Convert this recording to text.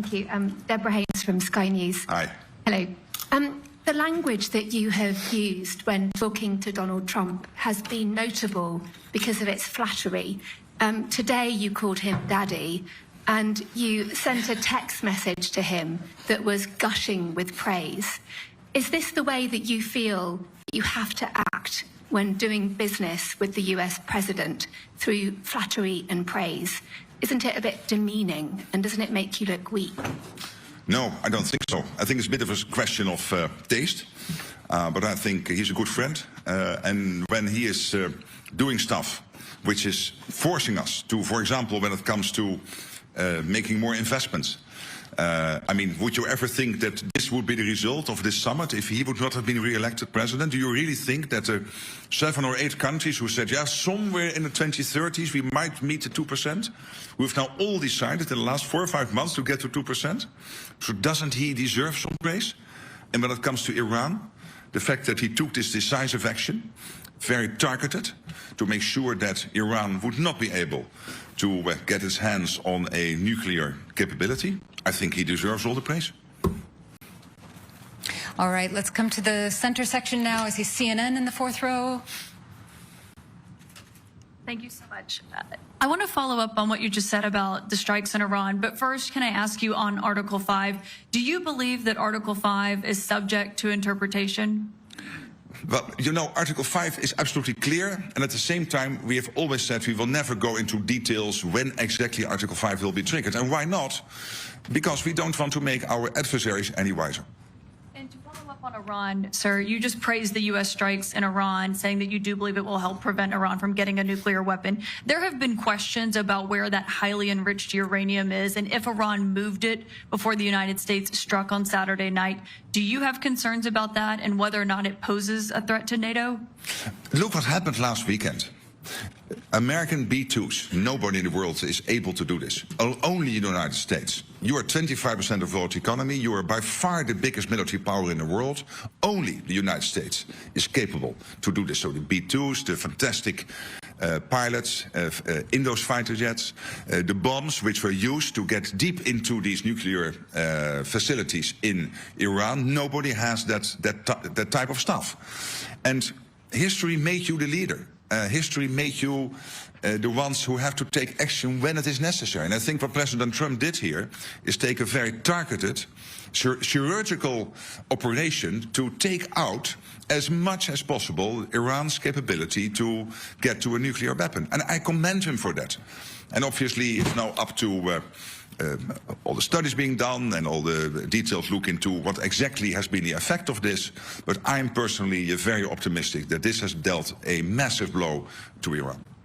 Thank you. Deborah Hayes from Sky News. Hi. Hello. The language that you have used when talking to Donald Trump has been notable because of its flattery. Today you called him Daddy, and you sent a text message to him that was gushing with praise. Is this the way that you feel you have to act when doing business with the US president, through flattery and praise? Isn't it a bit demeaning, and doesn't it make you look weak? No, I don't think so. I think it's a bit of a question of taste, but I think he's a good friend. And when he is doing stuff which is forcing us to, for example, when it comes to making more investments, I mean, would you ever think that this would be the result of this summit if he would not have been re-elected president? Do you really think that 7 or 8 countries who said, yeah, somewhere in the 2030s we might meet the 2%, we've now all decided in the last 4 or 5 months to get to 2%? So doesn't he deserve some praise? And when it comes to Iran, the fact that he took this decisive action, very targeted, to make sure that Iran would not be able to get its hands on a nuclear capability, I think he deserves all the praise. All right, let's come to the center section now. I see CNN in the 4th row. Thank you so much. I want to follow up on what you just said about the strikes in Iran, but first, can I ask you on Article 5, do you believe that Article 5 is subject to interpretation? Well, you know, Article 5 is absolutely clear, and at the same time, we have always said we will never go into details when exactly Article 5 will be triggered. And why not? Because we don't want to make our adversaries any wiser. And to follow up on Iran, sir, you just praised the U.S. strikes in Iran, saying that you do believe it will help prevent Iran from getting a nuclear weapon. There have been questions about where that highly enriched uranium is, and if Iran moved it before the United States struck on Saturday night. Do you have concerns about that and whether or not it poses a threat to NATO? Look what happened last weekend. American B-2s, nobody in the world is able to do this. Only the United States. You are 25% of the world economy. You are by far the biggest military power in the world. Only the United States is capable to do this. So the B-2s, the fantastic pilots in those fighter jets, the bombs which were used to get deep into these nuclear facilities in Iran, nobody has that type of stuff. And history made you the leader. History made you the ones who have to take action when it is necessary. And I think what President Trump did here is take a very targeted, chirurgical operation to take out as much as possible Iran's capability to get to a nuclear weapon. And I commend him for that. And obviously it's now up to all the studies being done and all the details look into what exactly has been the effect of this. But I'm personally very optimistic that this has dealt a massive blow to Iran.